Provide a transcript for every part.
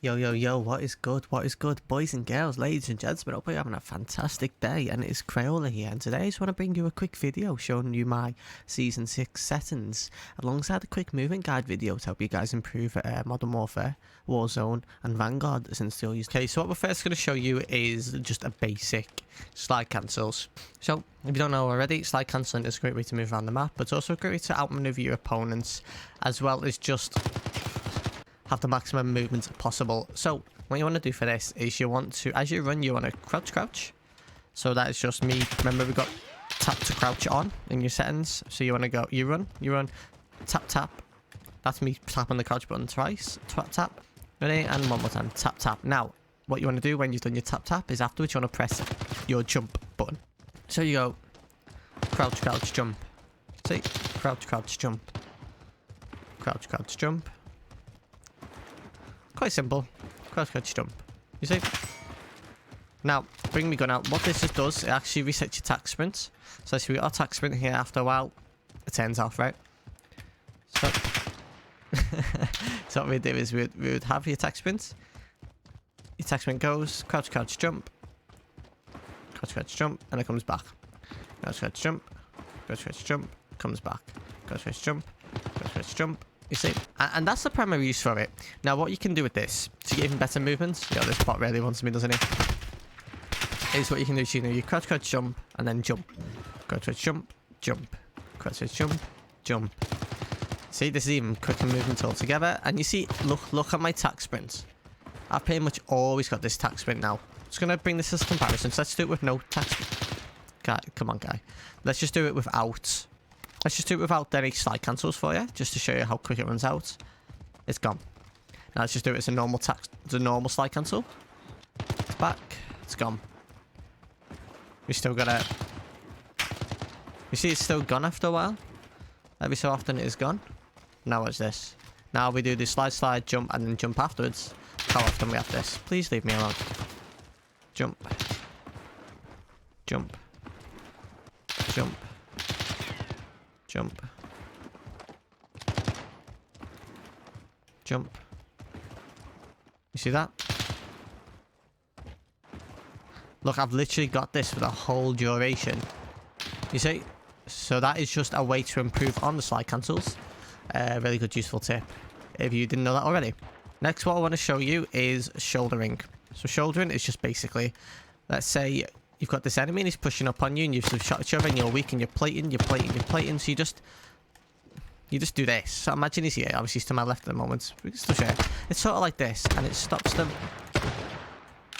Yo, yo, yo, what is good? What is good, boys and girls, ladies and gentlemen? I hope you're having a fantastic day, and it is Crayola here, and today I just want to bring you a quick video showing you my Season 6 settings, alongside a quick movement guide video to help you guys improve Modern Warfare, Warzone, and Vanguard since still used. Okay, so what we're first going to show you is just a basic slide cancels. So, if you don't know already, slide cancelling is a great way to move around the map, but it's also a great way to outmaneuver your opponents, as well as just have the maximum movement possible. So what you want to do for this is you want to, as you run, you want to crouch. So that is just me. Remember, we got tap to crouch on in your settings. So you want to go, you run, tap. That's me tapping the crouch button twice. Tap. Ready? And one more time. Tap. Now, what you want to do when you've done your tap is afterwards you want to press your jump button. So you go crouch, jump. See? Crouch, jump. Crouch, jump. Quite simple. Crouch, jump. You see? Now, bring me gun out. What this just does, it actually resets your attack sprint. So if we got our attack sprint here, after a while, it turns off, right? So, so what we do is we would have your attack sprint. Your attack sprint goes, crouch, jump. Crouch, jump, and it comes back. Crouch, jump. Crouch, jump, comes back. Crouch, jump. Crouch, jump. You see? And that's the primary use for it. Now, what you can do with this, to get even better movements, yeah, this bot really wants me, doesn't he? Is what you can do is you crouch, jump, and then jump. Crouch, jump. Crouch, jump. See, this is even quicker movement altogether. And you see, look at my attack sprint. I've pretty much always got this attack sprint now. Just going to bring this as a comparison. So let's do it with no attack sprint. Guy, come on, guy. Let's just do it without... Let's just do it without any slide cancels for you, just to show you how quick it runs out. It's gone. Now let's just do it as a normal slide cancel. It's back. It's gone. We still got it. You see, it's still gone after a while. Every so often it is gone. Now what's this? Now we do the slide, jump, and then jump afterwards. How often we have this? Please leave me alone. Jump. Jump. You see that? Look, I've literally got this for the whole duration. You see? So that is just a way to improve on the slide cancels. Really good, useful tip, if you didn't know that already. Next, what I want to show you is shouldering. So shouldering is just basically, let's say you've got this enemy and he's pushing up on you and you've shot each other and you're weak and you're plating. So you just do this. So imagine he's here. Obviously he's to my left at the moment. We can still share. It's sort of like this, and it stops them.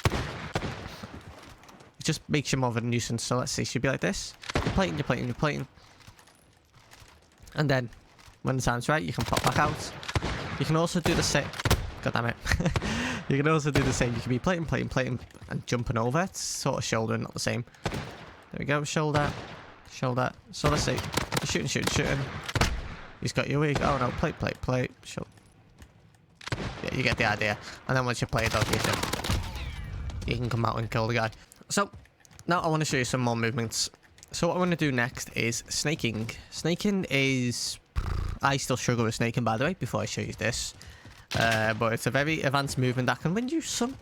It just makes you more of a nuisance. So let's see. Should be like this. You're plating. And then, when the time's right, you can pop back out. You can also do the same. God damn it. You can also do the same. You can be plating, and jumping over. It's sort of shouldering, not the same. There we go. Shoulder. So let's see. You're shooting. He's got you weak. Oh no, plate. Show. Yeah, you get the idea. And then once you play it, obviously, you can come out and kill the guy. So, now I want to show you some more movements. So what I want to do next is snaking. Snaking is... I still struggle with snaking, by the way, before I show you this. But it's a very advanced movement that can win you some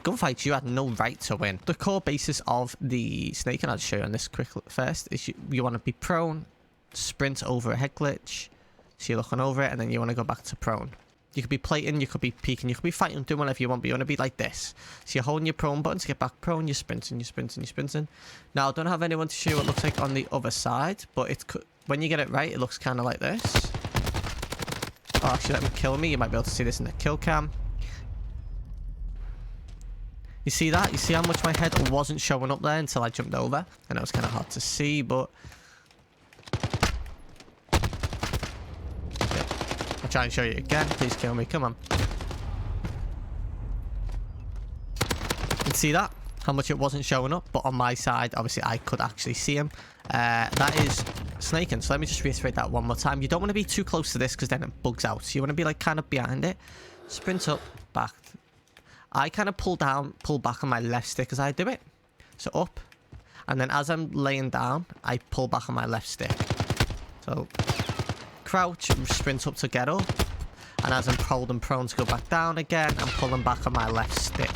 gunfights you had no right to win. The core basis of the snaking, I'll show you on this quick first, is you want to be prone, sprint over a head glitch. So you're looking over it, and then you want to go back to prone. You could be plating, you could be peeking, you could be fighting, doing whatever you want, but you want to be like this. So you're holding your prone button to get back prone, you're sprinting. Now, I don't have anyone to show you what it looks like on the other side, but it's when you get it right, it looks kind of like this. Oh, actually, let me kill me. You might be able to see this in the kill cam. You see that? You see how much my head wasn't showing up there until I jumped over? I know it's kind of hard to see, but... I'll try and show you again. Please kill me. Come on. You can see that? How much it wasn't showing up. But on my side, obviously, I could actually see him. That is snaking. So let me just reiterate that one more time. You don't want to be too close to this because then it bugs out. So you want to be like kind of behind it. Sprint up, back. I kind of pull back on my left stick as I do it. So up. And then as I'm laying down, I pull back on my left stick. So... crouch and sprint up to get up. And as I'm hold and prone to go back down again, I'm pulling back on my left stick.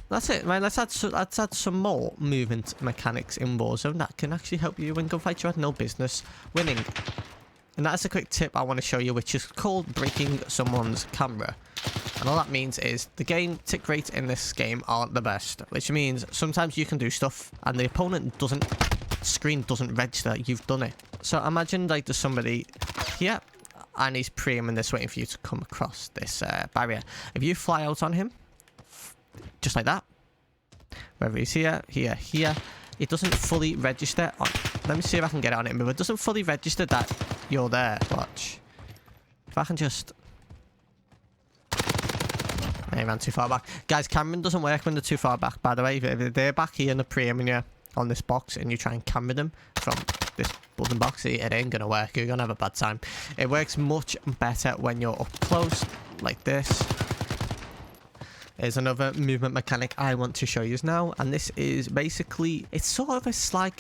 That's it, right? Let's add some more movement mechanics in Warzone that can actually help you win gunfights you had no business winning. And that's a quick tip I want to show you, which is called breaking someone's camera. And all that means is the game tick rates in this game aren't the best, which means sometimes you can do stuff and the opponent screen doesn't register you've done it. So imagine like there's somebody here and he's pre-aiming this, waiting for you to come across this barrier. If you fly out on him, just like that, whether he's here, it doesn't fully register on. Let me see if I can get it on him, but it doesn't fully register that you're there. Watch. If I can just... He ran too far back. Guys, cameraing doesn't work when they're too far back, by the way. If they're back here and they're pre-aiming you on this box and you try and camera them from this button box, it ain't gonna work. You're gonna have a bad time. It works much better when you're up close, like this. Is another movement mechanic I want to show you now, and this is basically, it's sort of a slide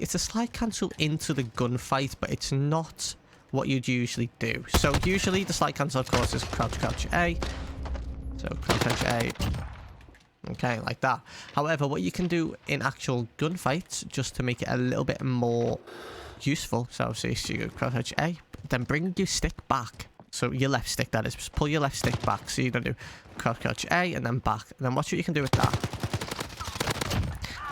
cancel into the gunfight, but it's not what you'd usually do. So usually the slide cancel, of course, is crouch A. So crouch A, okay, like that. However, what you can do in actual gunfights, just to make it a little bit more useful, so you go crouch A, then bring your stick back. So your left stick, that is, just pull your left stick back. So you're going to do crouch A and then back. And then watch what you can do with that.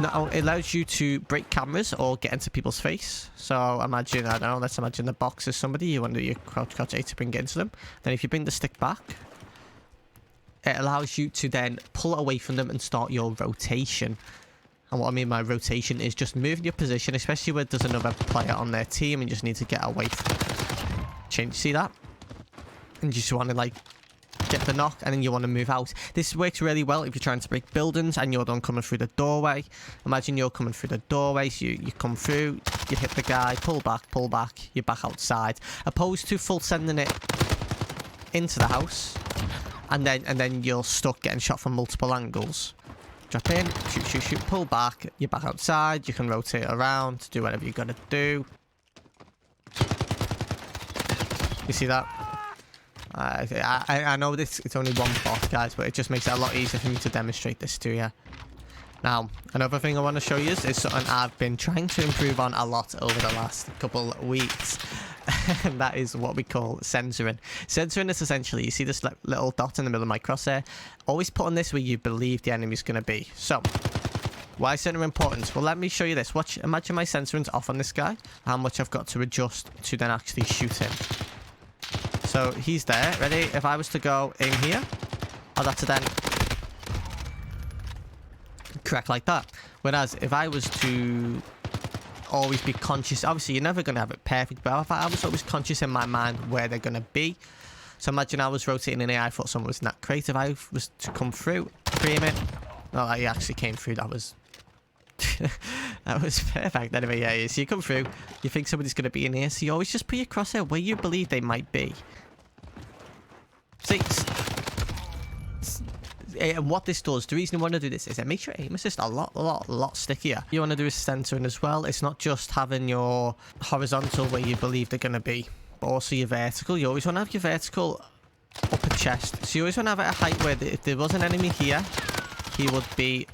Now, it allows you to break cameras or get into people's face. So imagine, I don't know, let's imagine the box is somebody. You want to do your crouch A to bring it into them. Then if you bring the stick back, it allows you to then pull it away from them and start your rotation. And what I mean by rotation is just moving your position, especially where there's another player on their team and you just need to get away from them. Change, see that? And you just want to like get the knock and then you want to move out. This works really well if you're trying to break buildings and you're done coming through the doorway. Imagine you're coming through the doorway, so you come through, you hit the guy, pull back, you're back outside. Opposed to full sending it into the house and then you're stuck getting shot from multiple angles. Drop in, shoot, pull back, you're back outside, you can rotate around, do whatever you're gonna do. You see that? I know it's only one bot, guys, but it just makes it a lot easier for me to demonstrate this to you. Now, another thing I want to show you is something I've been trying to improve on a lot over the last couple of weeks. And that is what we call censoring. Censoring is essentially, you see this little dot in the middle of my crosshair? Always put on this where you believe the enemy's going to be. So, why is center important? Well, let me show you this. Watch, imagine my censoring's off on this guy. How much I've got to adjust to then actually shoot him. So he's there, ready? If I was to go in here, I'd have to then crack like that. Whereas if I was to always be conscious, obviously you're never going to have it perfect, but if I was always conscious in my mind where they're going to be. So imagine I was rotating in here, I thought someone was in that crate. If I was to come through, frame it. Oh, he actually came through, that was... that was perfect. Anyway, yeah, so you come through, you think somebody's going to be in here, so you always just put your crosshair where you believe they might be. See, and what this does, the reason you want to do this is it makes your aim assist a lot stickier. You want to do is centering as well. It's not just having your horizontal where you believe they're going to be, but also your vertical. You always want to have your vertical upper chest. So you always want to have it at a height where if there was an enemy here, he would be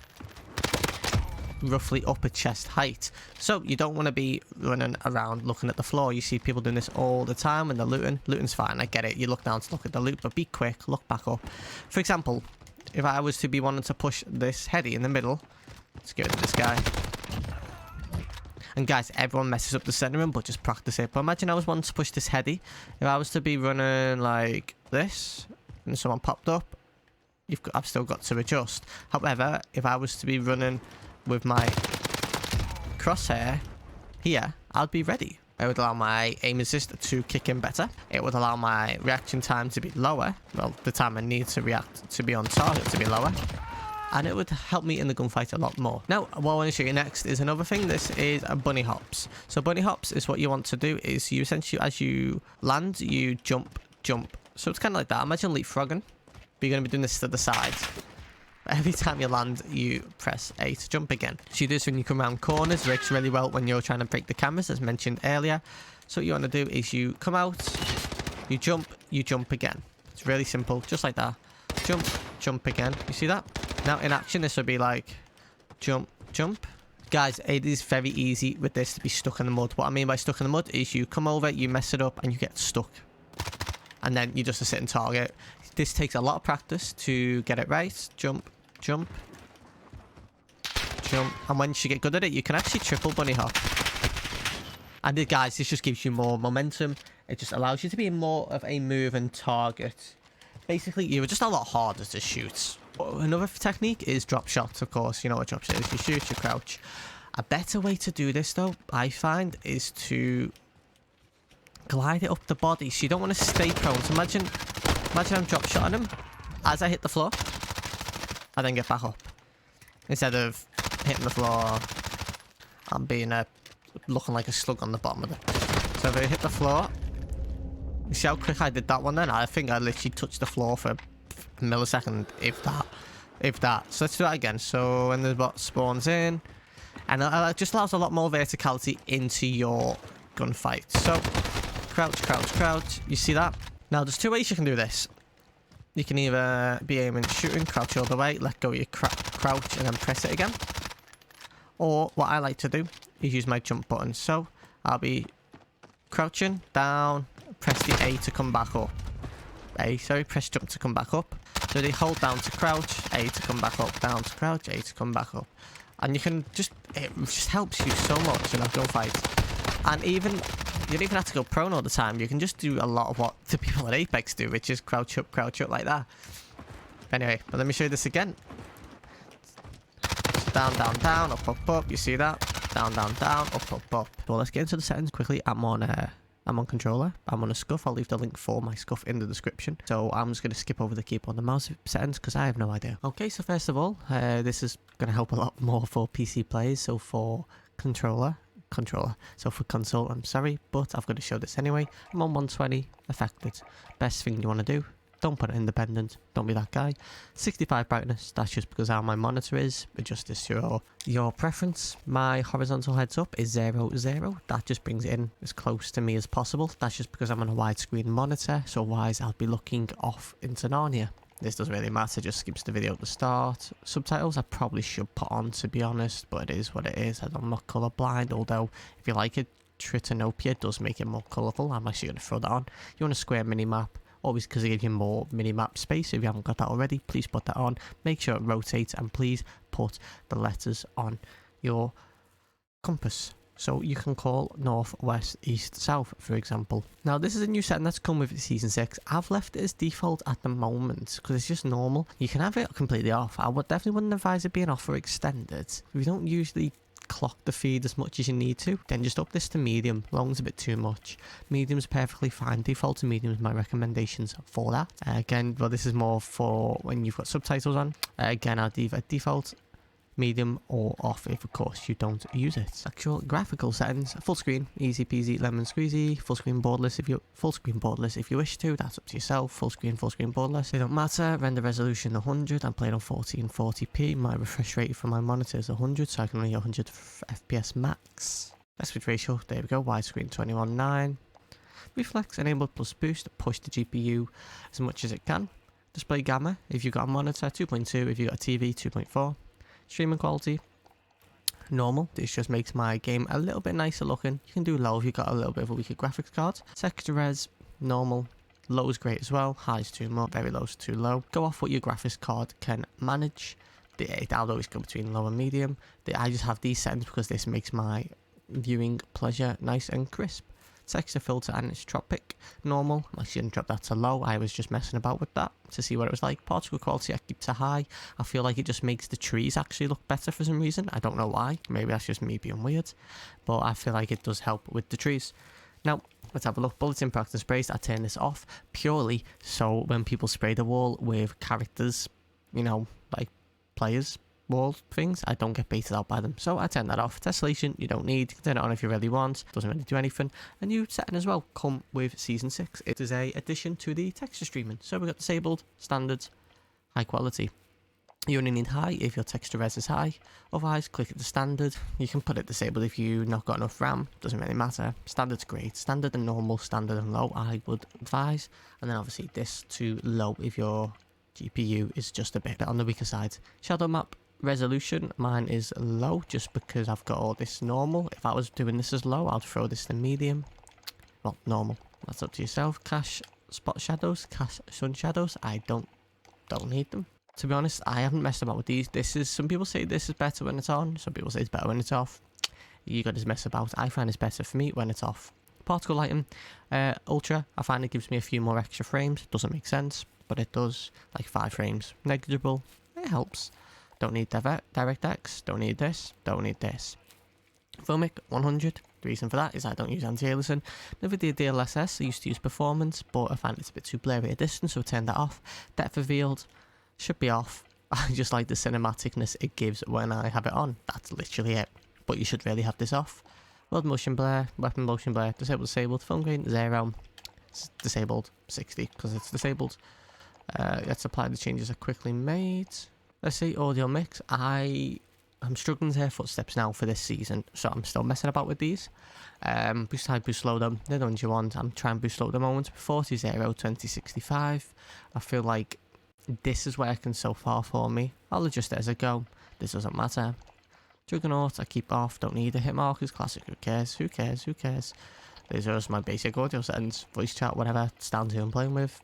roughly upper chest height. So you don't want to be running around looking at the floor. You see people doing this all the time when they're looting. Looting's fine, I get it. You look down to look at the loot, but be quick, look back up. For example, if I was to be wanting to push this heady in the middle, let's go to this guy. And guys, everyone messes up the centering, but just practice it. But imagine I was wanting to push this heady. If I was to be running like this, and someone popped up, I've still got to adjust. However, if I was to be running with my crosshair here, I'd be ready. It would allow my aim assist to kick in better. It would allow my reaction time to be lower. Well, the time I need to react to be on target to be lower. And it would help me in the gunfight a lot more. Now, what I want to show you next is another thing. This is bunny hops. So bunny hops is what you want to do is you essentially, as you land, you jump. So it's kind of like that. Imagine leapfrogging, but you're going to be doing this to the side. Every time you land, you press A to jump again. So you do this when you come around corners. It works really well when you're trying to break the cameras, as mentioned earlier. So what you want to do is you come out, You jump again. It's really simple, just like that. Jump, jump again. You see that? Now in action, this would be like jump, jump. Guys, it is very easy with this to be stuck in the mud. What I mean by stuck in the mud is you come over, you mess it up, and you get stuck. And then you're just a sitting target. This takes a lot of practice to get it right. Jump, jump, jump. And once you get good at it, you can actually triple bunny hop. And guys, this just gives you more momentum. It just allows you to be more of a move and target. Basically, you're just a lot harder to shoot. Another technique is drop shots, of course. You know what drop shot is. You shoot, you crouch. A better way to do this, though, I find, is to glide it up the body. So you don't want to stay prone. So imagine I'm drop shotting him as I hit the floor. I then get back up. Instead of hitting the floor and being looking like a slug on the bottom of it. So if I hit the floor, you see how quick I did that one then? I think I literally touched the floor for a millisecond, if that. So let's do that again. So when the bot spawns in, and it just allows a lot more verticality into your gunfight. So crouch, crouch, crouch. You see that? Now there's two ways you can do this. You can either be aiming, shooting, crouch all the way, let go of your crouch, and then press it again. Or what I like to do is use my jump button. So I'll be crouching down, press the A to come back up. Press jump to come back up. So they hold down to crouch, A to come back up, down to crouch, A to come back up. And you can it just helps you so much in a gunfight. And even, you don't even have to go prone all the time. You can just do a lot of what the people at Apex do, which is crouch up like that. Anyway, but let me show you this again. Down, down, down, up, up, up. You see that? Down, down, down, up, up, up. Well, let's get into the settings quickly. I'm on controller. I'm on a scuff. I'll leave the link for my scuff in the description. So I'm just going to skip over the keyboard and mouse settings because I have no idea. Okay, so first of all, this is going to help a lot more for PC players. So for controller. So for console, I'm sorry, but I've got to show this anyway. I'm on 120, affected. Best thing you want to do, don't put it independent. Don't be that guy. 65 brightness. That's just because how my monitor is. Adjust this to your preference. My horizontal heads up is 0, 0. That just brings it in as close to me as possible. That's just because I'm on a widescreen monitor. So otherwise I'll be looking off into Narnia. This doesn't really matter. Just skips the video at the start. Subtitles I probably should put on, to be honest, but it is what it is. I'm not colourblind. Although if you like it, Tritanopia does make it more colourful. I'm actually going to throw that on. You want a square mini map. Always because it gives you more mini-map space. If you haven't got that already, please put that on. Make sure it rotates and please put the letters on your compass. So you can call north, west, east, south, for example. Now this is a new setting that's come with Season 6. I've left it as default at the moment because it's just normal. You can have it completely off. I definitely wouldn't advise it being off or extended. We don't usually clock the feed as much as you need to, then just up this to medium. Long's a bit too much. Medium's perfectly fine. Default to medium is my recommendations for that. Again, well, this is more for when you've got subtitles on. Again, I'll leave at default, medium, or off if of course you don't use it. Actual graphical settings: full screen, easy peasy lemon squeezy. Full screen borderless if you wish to. That's up to yourself. Full screen borderless. They don't matter. Render resolution 100. I'm playing on 1440p. My refresh rate for my monitor is 100, so I can only get 100 FPS max. Aspect ratio, there we go. Widescreen 21:9. Reflex enabled plus boost. Push the GPU as much as it can. Display gamma if you've got a monitor 2.2. If you've got a TV 2.4. Streaming quality, normal. This just makes my game a little bit nicer looking. You can do low if you've got a little bit of a weaker graphics card. Texture res, normal. Low is great as well. High is too much. Very low is too low. Go off what your graphics card can manage. I'll always go between low and medium. I just have these settings because this makes my viewing pleasure nice and crisp. Texture filter anisotropic, normal. I shouldn't drop that to low. I was just messing about with that to see what it was like. Particle quality I keep to high. I feel like it just makes the trees actually look better for some reason. I don't know why. Maybe that's just me being weird. But I feel like it does help with the trees. Now, let's have a look. Bullets, impact and sprays. I turn this off purely so when people spray the wall with characters, you know, like players, wall things, I don't get baited out by them, so I turn that off. Tessellation you don't need. You can turn it on if you really want. Doesn't really do anything. A new setting as well come with Season 6. It is a addition to the texture streaming. So we've got disabled, standard, high quality. You only need high if your texture res is high. Otherwise, click it to standard. You can put it disabled if you've not got enough RAM. Doesn't really matter. Standard's great. Standard and normal, standard and low, I would advise. And then obviously this to low if your GPU is just a bit on the weaker side. Shadow map resolution, mine is low just because I've got all this normal. If I was doing this as low, I'd throw this to medium. Well, normal. That's up to yourself. Cache spot shadows, cache sun shadows. I don't need them. To be honest, I haven't messed about with these. Some people say this is better when it's on. Some people say it's better when it's off. You got to mess about. I find it's better for me when it's off. Particle lighting, ultra. I find it gives me a few more extra frames. Doesn't make sense, but it does. Like 5 frames. Negligible. It helps. Don't need DirectX. Don't need this. Don't need this. Filmic 100. The reason for that is I don't use anti-aliasing. Never did DLSS. I used to use performance, but I find it's a bit too blurry at distance, so I turned that off. Depth of field should be off. I just like the cinematicness it gives when I have it on. That's literally it. But you should really have this off. World motion blur, weapon motion blur, disabled, film grain 0. It's disabled 60 because it's disabled. Let's apply the changes I quickly made. Let's see, audio mix. I'm struggling to hear footsteps now for this season, so I'm still messing about with these. Boost high, boost low them. They're the ones you want. I'm trying to boost low at the moment. 40, 0, 20, 65. I feel like this is working so far for me. I'll adjust it as I go. This doesn't matter. Juggernaut, I keep off. Don't need the hit markers. Classic, who cares? Who cares? Who cares? These are just my basic audio settings. Voice chat, whatever. It's down to who I'm playing with.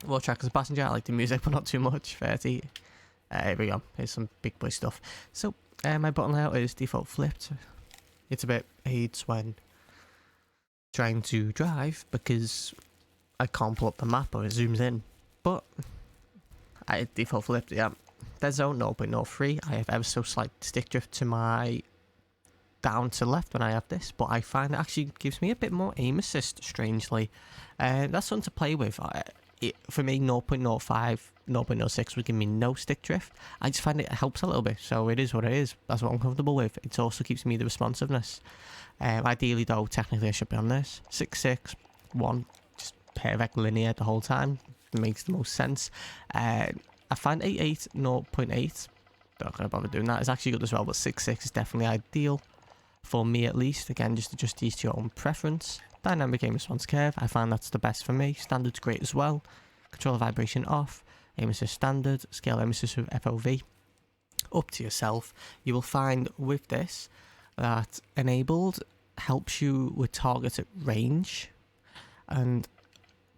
War track as a passenger. I like the music, but not too much. 30. Here we go. Here's some big boy stuff. So, my button layout is default flipped. It's a bit aids when trying to drive because I can't pull up the map or it zooms in. But I default flipped, yeah. Dead zone 0.03. I have ever so slight stick drift to my down to left when I have this, but I find it actually gives me a bit more aim assist, strangely. That's something to play with. For me, 0.05, 0.06 would give me no stick drift. I just find it helps a little bit, so it is what it is. That's what I'm comfortable with. It also keeps me the responsiveness. Ideally, though, technically I should be on this. 6.6, 1, just perfect linear the whole time. Makes the most sense. I find 8.8, 0.8. Not gonna bother doing that. It's actually good as well, but 6.6 is definitely ideal for me at least. Again, just adjust these to your own preference. Dynamic aim response curve. I find that's the best for me. Standard's great as well. Controller vibration off. Aim assist standard. Scale aim assist with FOV. Up to yourself. You will find with this that enabled helps you with targets at range, and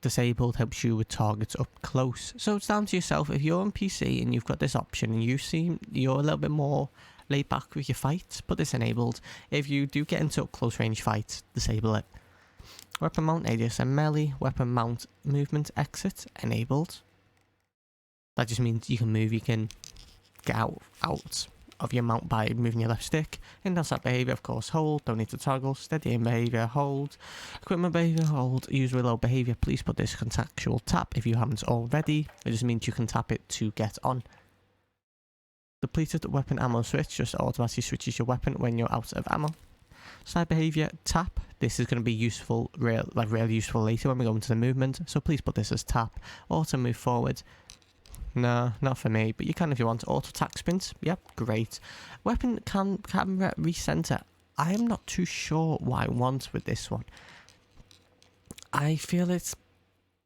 disabled helps you with targets up close. So it's down to yourself. If you're on PC and you've got this option and you're a little bit more laid back with your fights, put this enabled. If you do get into up close range fights, disable it. Weapon mount ADSM melee, weapon mount movement exit enabled. That just means you can move, you can get out of your mount by moving your left stick. Indoor sat behaviour, of course, hold, don't need to toggle. Steady aim behaviour, hold. Equipment behaviour, hold. Use reload behaviour, please put this contextual tap if you haven't already. It just means you can tap it to get on. Depleted weapon ammo switch, just automatically switches your weapon when you're out of ammo. Side behaviour, tap. This is going to be useful, really useful later when we go into the movement, so please put this as tap. Auto move forward. No, not for me, but you can if you want. Auto attack sprint, yep, great. Weapon camera recenter. I am not too sure what I want with this one. I feel it's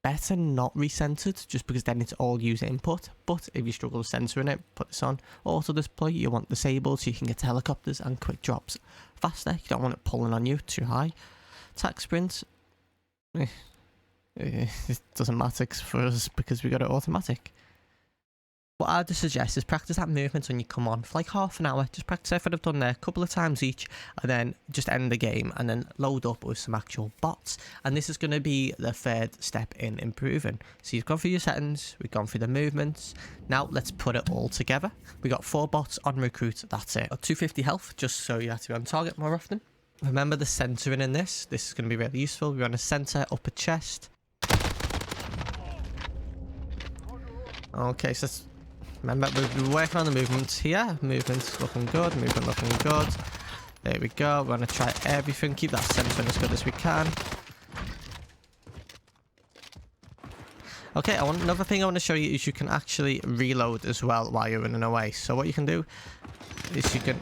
better not recentered, just because then it's all user input. But if you struggle with censoring it, put this on. Auto display, you want disabled so you can get helicopters and quick drops faster. You don't want it pulling on you too high. Attack sprint. It doesn't matter for us because we got it automatic. What I'd just suggest is practice that movement when you come on for like half an hour. Just practice everything I've done there a couple of times each, and then just end the game and then load up with some actual bots. And this is going to be the third step in improving. So you've gone through your settings, we've gone through the movements. Now let's put it all together. We got 4 bots on recruit, that's it. Got 250 health, just so you have to be on target more often. Remember the centering in this. This is going to be really useful. We're on a center, upper chest. Okay, so remember, we're working on the movements here. Movement's looking good. Movement looking good. There we go. We're going to try everything. Keep that centering as good as we can. Okay, another thing I want to show you is you can actually reload as well while you're running away. So what you can do is you can,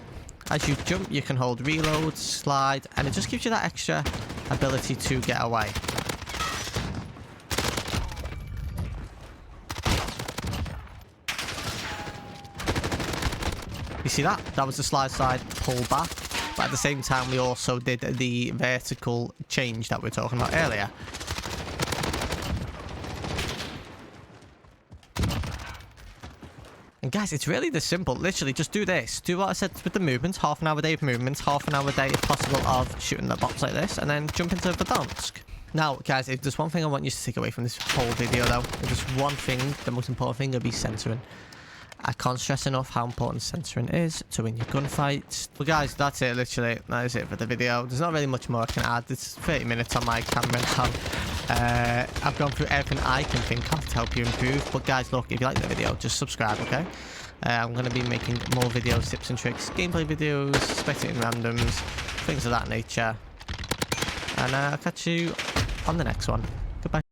as you jump, you can hold reload, slide, and it just gives you that extra ability to get away. You see that? That was the slide, pull back. But at the same time, we also did the vertical change that we were talking about earlier. And guys, it's really this simple. Literally, just do this. Do what I said with the movements. Half an hour a day of movements. Half an hour a day, if possible, of shooting the box like this. And then jump into Verdansk. Now, guys, if there's one thing I want you to take away from this whole video, though, if there's one thing, the most important thing will be censoring. I can't stress enough how important censoring is to win your gunfights. Well, guys, that's it, literally. That is it for the video. There's not really much more I can add. It's 30 minutes on my camera now. I've gone through everything I can think of to help you improve. But, guys, look, if you like the video, just subscribe, okay? I'm going to be making more videos, tips and tricks, gameplay videos, spectating randoms, things of that nature. And I'll catch you on the next one. Goodbye.